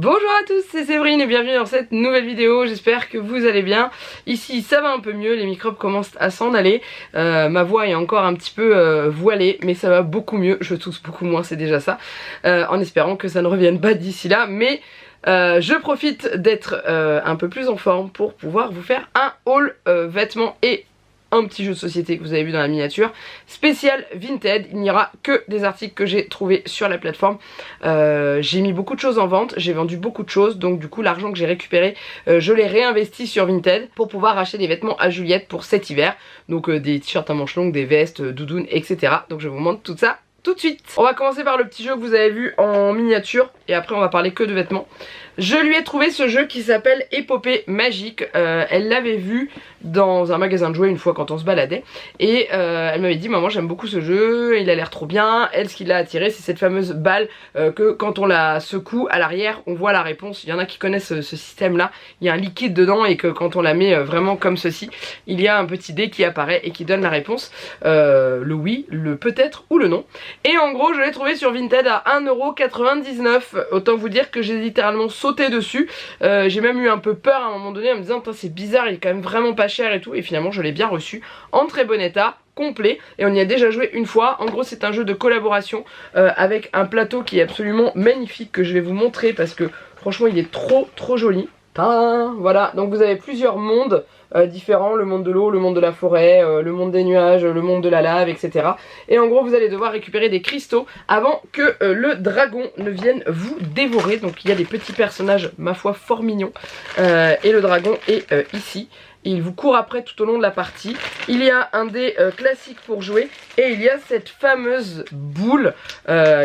Bonjour à tous, c'est Séverine et bienvenue dans cette nouvelle vidéo, j'espère que vous allez bien. Ici ça va un peu mieux, les microbes commencent à s'en aller, ma voix est encore un petit peu voilée mais ça va beaucoup mieux, je tousse beaucoup moins, c'est déjà ça, en espérant que ça ne revienne pas d'ici là, mais je profite d'être un peu plus en forme pour pouvoir vous faire un haul vêtements et un petit jeu de société que vous avez vu dans la miniature spécial Vinted. Il n'y aura que des articles que j'ai trouvés sur la plateforme. J'ai mis beaucoup de choses en vente, j'ai vendu beaucoup de choses, donc du coup l'argent que j'ai récupéré je l'ai réinvesti sur Vinted pour pouvoir acheter des vêtements à Juliette pour cet hiver, donc des t-shirts à manches longues, des vestes, doudounes, etc. Donc je vous montre tout ça tout de suite. On va commencer par le petit jeu que vous avez vu en miniature et après on va parler que de vêtements. Je lui ai trouvé ce jeu qui s'appelle Épopée Magique. Elle l'avait vu dans un magasin de jouets une fois quand on se baladait et elle m'avait dit maman j'aime beaucoup ce jeu, il a l'air trop bien. Elle, ce qui l'a attiré, c'est cette fameuse balle que quand on la secoue à l'arrière on voit la réponse. Il y en a qui connaissent ce système là, il y a un liquide dedans et que quand on la met vraiment comme ceci, il y a un petit dé qui apparaît et qui donne la réponse, le oui, le peut-être ou le non. Et en gros je l'ai trouvé sur Vinted à 1,99€. Autant vous dire que j'ai littéralement sauté dessus. J'ai même eu un peu peur à un moment donné en me disant c'est bizarre, il est quand même vraiment pas cher et tout, et finalement je l'ai bien reçu en très bon état, complet, et on y a déjà joué une fois. En gros c'est un jeu de collaboration avec un plateau qui est absolument magnifique que je vais vous montrer parce que franchement il est trop joli. Tadam, voilà, donc vous avez plusieurs mondes différents, le monde de l'eau, le monde de la forêt, le monde des nuages, le monde de la lave, etc. Et en gros vous allez devoir récupérer des cristaux avant que le dragon ne vienne vous dévorer. Donc il y a des petits personnages ma foi fort mignons et le dragon est ici. Il vous court après tout au long de la partie. Il y a un dé classique pour jouer et il y a cette fameuse boule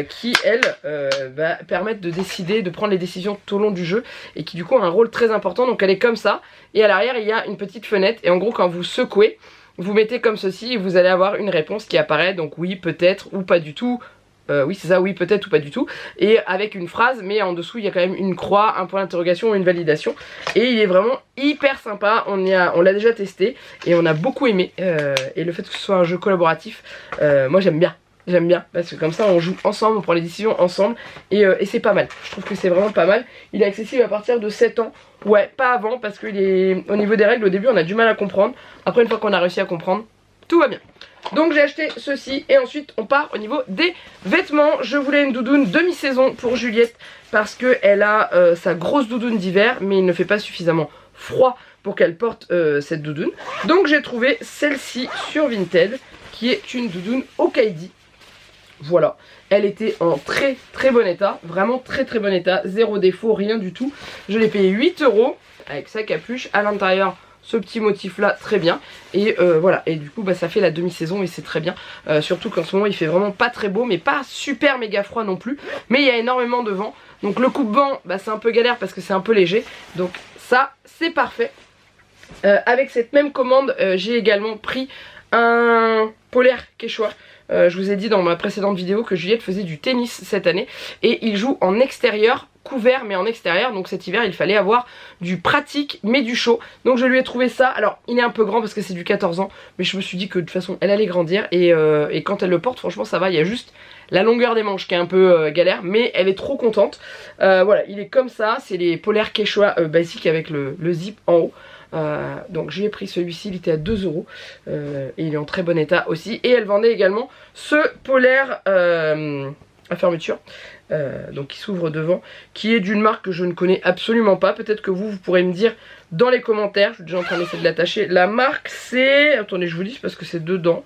qui elle va permettre de décider, de prendre les décisions tout au long du jeu et qui du coup a un rôle très important. Donc elle est comme ça et à l'arrière il y a une petite fenêtre et en gros quand vous secouez, vous mettez comme ceci et vous allez avoir une réponse qui apparaît, donc oui, peut-être ou pas du tout. Oui c'est ça, oui peut-être ou pas du tout, et avec une phrase mais en dessous il y a quand même une croix, un point d'interrogation ou une validation, et il est vraiment hyper sympa. On l'a déjà testé et on a beaucoup aimé, et le fait que ce soit un jeu collaboratif, moi j'aime bien parce que comme ça on joue ensemble, on prend les décisions ensemble et c'est pas mal. Je trouve que c'est vraiment pas mal. Il est accessible à partir de 7 ans, ouais pas avant parce qu'il est au niveau des règles au début on a du mal à comprendre, après une fois qu'on a réussi à comprendre tout va bien. Donc j'ai acheté ceci et ensuite on part au niveau des vêtements. Je voulais une doudoune demi-saison pour Juliette parce qu'elle a sa grosse doudoune d'hiver mais il ne fait pas suffisamment froid pour qu'elle porte cette doudoune. Donc j'ai trouvé celle-ci sur Vinted qui est une doudoune Okaidi. Voilà, elle était en très bon état, vraiment très bon état, zéro défaut, rien du tout. Je l'ai payé 8€ avec sa capuche, à l'intérieur ce petit motif là très bien et voilà, et du coup bah, ça fait la demi-saison et c'est très bien, surtout qu'en ce moment il fait vraiment pas très beau mais pas super méga froid non plus, mais il y a énormément de vent, donc le coupe-vent bah, c'est un peu galère parce que c'est un peu léger, donc ça c'est parfait. Avec cette même commande j'ai également pris un polaire Quechua. Je vous ai dit dans ma précédente vidéo que Juliette faisait du tennis cette année et il joue en extérieur, couvert mais en extérieur, donc cet hiver il fallait avoir du pratique mais du chaud, donc je lui ai trouvé ça. Alors il est un peu grand parce que c'est du 14 ans mais je me suis dit que de toute façon elle allait grandir et quand elle le porte franchement ça va, il y a juste la longueur des manches qui est un peu galère mais elle est trop contente. Voilà, il est comme ça, c'est les polaires Quechua basiques avec le zip en haut. Donc j'ai pris celui-ci, il était à 2€ et il est en très bon état aussi. Et elle vendait également ce polaire à fermeture, donc qui s'ouvre devant, qui est d'une marque que je ne connais absolument pas. Peut-être que vous pourrez me dire dans les commentaires. Je suis déjà en train d'essayer de l'attacher. La marque c'est, attendez je vous dis parce que c'est dedans,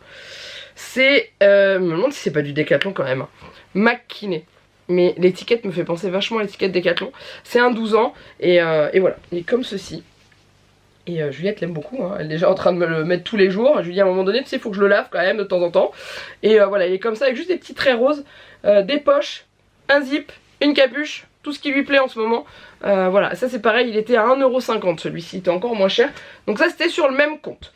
c'est, je me demande si c'est pas du Decathlon quand même, McKinney. Mais l'étiquette me fait penser vachement à l'étiquette Decathlon. C'est un 12 ans et voilà, il est comme ceci. Et Juliette l'aime beaucoup, hein. Elle est déjà en train de me le mettre tous les jours. Je lui dis à un moment donné, tu sais, il faut que je le lave quand même de temps en temps. Et voilà, il est comme ça avec juste des petits traits roses, des poches, un zip, une capuche, tout ce qui lui plaît en ce moment. Voilà, ça c'est pareil, il était à 1,50€ celui-ci, il était encore moins cher. Donc ça c'était sur le même compte.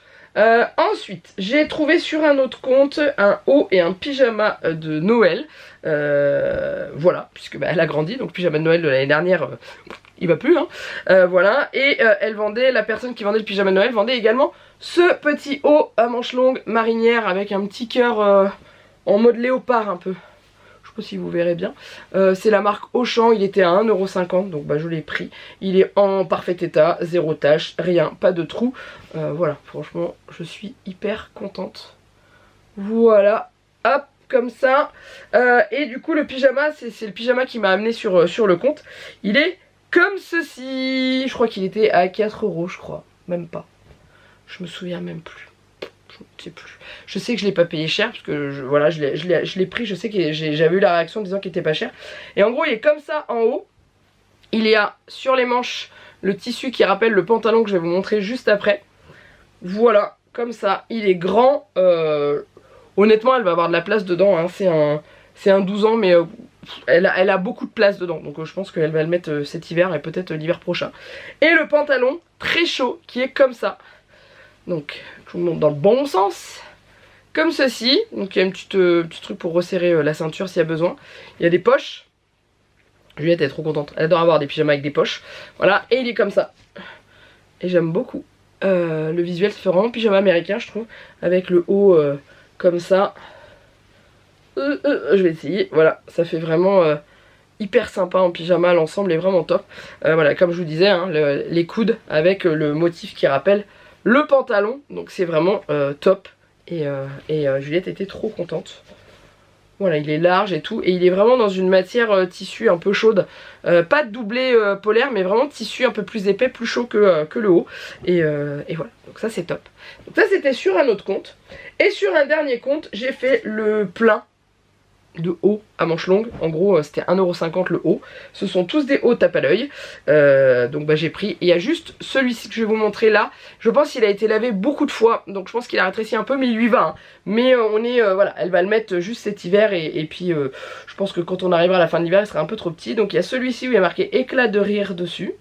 Ensuite, j'ai trouvé sur un autre compte un haut et un pyjama de Noël. Voilà, puisque bah, elle a grandi, donc pyjama de Noël de l'année dernière, il va plus, hein. Voilà, et elle vendait, la personne qui vendait le pyjama de Noël vendait également ce petit haut à manches longues marinière avec un petit cœur en mode léopard un peu. Je sais pas si vous verrez bien. C'est la marque Auchan, il était à 1,50 €, donc bah, je l'ai pris. Il est en parfait état, zéro tache, rien, pas de trou. Voilà, franchement, je suis hyper contente. Voilà, hop, comme ça. Et du coup, le pyjama, c'est le pyjama qui m'a amené sur le compte. Il est comme ceci. Je crois qu'il était à 4 €, je crois. Même pas. Je me souviens même plus. Je sais plus. Je sais que je l'ai pas payé cher parce que voilà, je l'ai pris. Je sais que j'avais eu la réaction en disant qu'il était pas cher. Et en gros, il est comme ça en haut. Il y a sur les manches le tissu qui rappelle le pantalon que je vais vous montrer juste après. Voilà, comme ça. Il est grand. Honnêtement, elle va avoir de la place dedans. Hein. C'est un 12 ans, mais elle a beaucoup de place dedans. Donc je pense qu'elle va le mettre cet hiver et peut-être l'hiver prochain. Et le pantalon très chaud qui est comme ça. Donc je vous montre dans le bon sens. Comme ceci. Donc il y a un petit truc pour resserrer la ceinture s'il y a besoin. Il y a des poches. Juliette est trop contente. Elle adore avoir des pyjamas avec des poches. Voilà. Et il est comme ça. Et j'aime beaucoup. Le visuel, ça fait vraiment pyjama américain, je trouve. Avec le haut comme ça. Je vais essayer. Voilà. Ça fait vraiment hyper sympa en pyjama. L'ensemble est vraiment top. Voilà. Comme je vous disais, hein, les coudes avec le motif qui rappelle le pantalon. Donc c'est vraiment top. Et Juliette était trop contente. Voilà, il est large et tout. Et il est vraiment dans une matière tissu un peu chaude. Pas de doublé polaire, mais vraiment tissu un peu plus épais, plus chaud que le haut. Et voilà, donc ça c'est top. Donc ça c'était sur un autre compte. Et sur un dernier compte, j'ai fait le plein de hauts à manches longues. En gros, c'était 1,50 € le haut. Ce sont tous des hauts tape à l'œil. Donc bah, j'ai pris. Il y a juste celui-ci que je vais vous montrer là. Je pense qu'il a été lavé beaucoup de fois. Donc je pense qu'il a rétréci un peu, mais il lui va. Hein. Mais on est... voilà, elle va le mettre juste cet hiver. Et puis je pense que quand on arrivera à la fin de l'hiver, il sera un peu trop petit. Donc il y a celui-ci où il y a marqué éclat de rire dessus.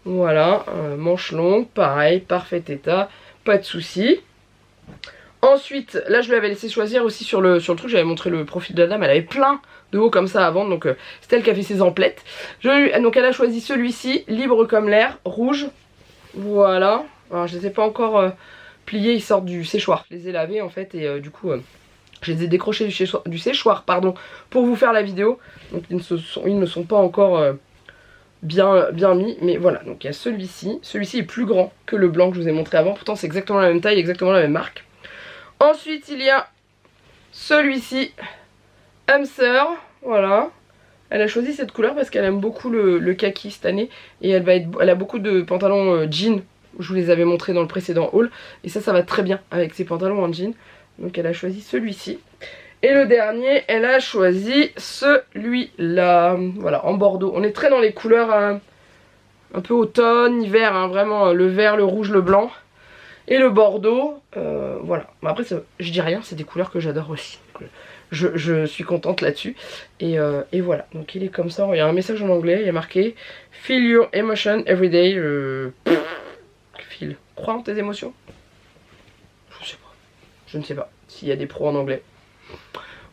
Voilà, manches longues, pareil, parfait état. Pas de soucis. Ensuite, là je lui avais laissé choisir aussi sur le truc, j'avais montré le profil de la dame, elle avait plein de hauts comme ça à vendre, donc c'est elle qui a fait ses emplettes. Donc elle a choisi celui-ci, libre comme l'air, rouge, voilà. Alors je les ai pas encore pliés, ils sortent du séchoir, je les ai lavés en fait et du coup je les ai décrochés du séchoir pardon, pour vous faire la vidéo. Donc ils ne sont pas encore bien mis, mais voilà. Donc il y a celui-ci est plus grand que le blanc que je vous ai montré avant, pourtant c'est exactement la même taille, exactement la même marque. Ensuite il y a celui-ci, Hamster, voilà. Elle a choisi cette couleur parce qu'elle aime beaucoup le kaki cette année. Et elle a beaucoup de pantalons jean, je vous les avais montrés dans le précédent haul. Et ça va très bien avec ses pantalons en jean. Donc elle a choisi celui-ci. Et le dernier, elle a choisi celui-là, voilà, en bordeaux. On est très dans les couleurs un peu automne, hiver, hein, vraiment le vert, le rouge, le blanc. Et le bordeaux, voilà. Après, je dis rien, c'est des couleurs que j'adore aussi. Je suis contente là-dessus. Et voilà, donc il est comme ça. Il y a un message en anglais, il y a marqué Feel your emotion every day. Crois en tes émotions. Je ne sais pas s'il y a des pros en anglais.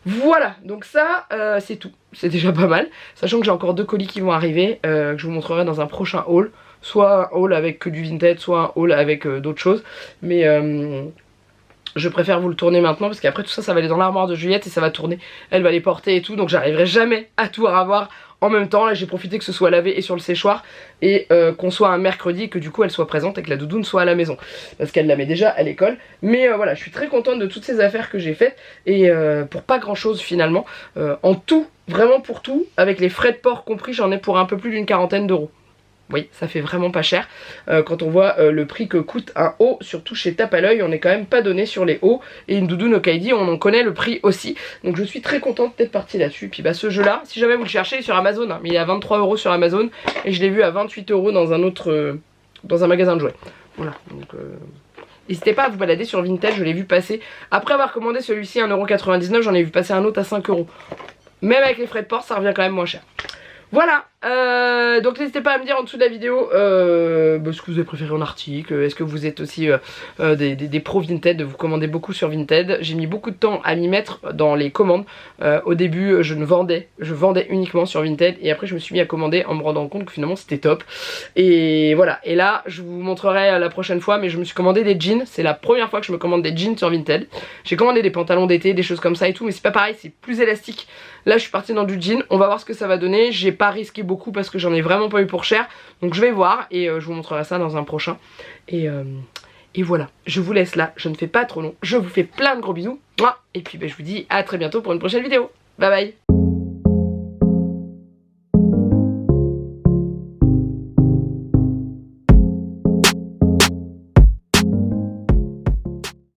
Voilà, donc ça, c'est tout. C'est déjà pas mal. Sachant que j'ai encore 2 colis qui vont arriver, que je vous montrerai dans un prochain haul. Soit un haul avec que du vintage, soit un haul avec d'autres choses. Mais je préfère vous le tourner maintenant parce qu'après tout ça, ça va aller dans l'armoire de Juliette et ça va tourner. Elle va les porter et tout, donc j'arriverai jamais à tout avoir en même temps. Là j'ai profité que ce soit lavé et sur le séchoir et qu'on soit un mercredi et que du coup elle soit présente et que la doudoune soit à la maison. Parce qu'elle la met déjà à l'école. Mais voilà, je suis très contente de toutes ces affaires que j'ai faites et pour pas grand chose finalement. En tout, vraiment pour tout, avec les frais de port compris, j'en ai pour un peu plus d'une 40aine d'euros. Oui, ça fait vraiment pas cher. Quand on voit le prix que coûte un haut, surtout chez Tape à l'œil, on n'est quand même pas donné sur les hauts. Et une doudoune Okaidi, on en connaît le prix aussi. Donc je suis très contente d'être partie là-dessus. Puis bah ce jeu-là, si jamais vous le cherchez, il est sur Amazon. Hein, mais il est à 23 € sur Amazon. Et je l'ai vu à 28 € dans un autre, dans un magasin de jouets. Voilà, donc n'hésitez pas à vous balader sur Vinted, je l'ai vu passer. Après avoir commandé celui-ci à 1,99 €, j'en ai vu passer un autre à 5 €. Même avec les frais de port, ça revient quand même moins cher. Voilà, donc n'hésitez pas à me dire en dessous de la vidéo ce que vous avez préféré en article. Est-ce que vous êtes aussi des pros Vinted, vous commandez beaucoup sur Vinted. J'ai mis beaucoup de temps à m'y mettre dans les commandes. Au début je vendais uniquement sur Vinted et après je me suis mis à commander en me rendant compte que finalement c'était top. Et voilà, et là je vous montrerai la prochaine fois, mais je me suis commandé des jeans. C'est la première fois que je me commande des jeans sur Vinted. J'ai commandé des pantalons d'été, des choses comme ça et tout, mais c'est pas pareil, c'est plus élastique. Là je suis partie dans du jean, on va voir ce que ça va donner. J'ai pas risqué beaucoup parce que j'en ai vraiment pas eu pour cher. Donc je vais voir et je vous montrerai ça dans un prochain. Et voilà, je vous laisse là, je ne fais pas trop long. Je vous fais plein de gros bisous. Et puis je vous dis à très bientôt pour une prochaine vidéo. Bye bye.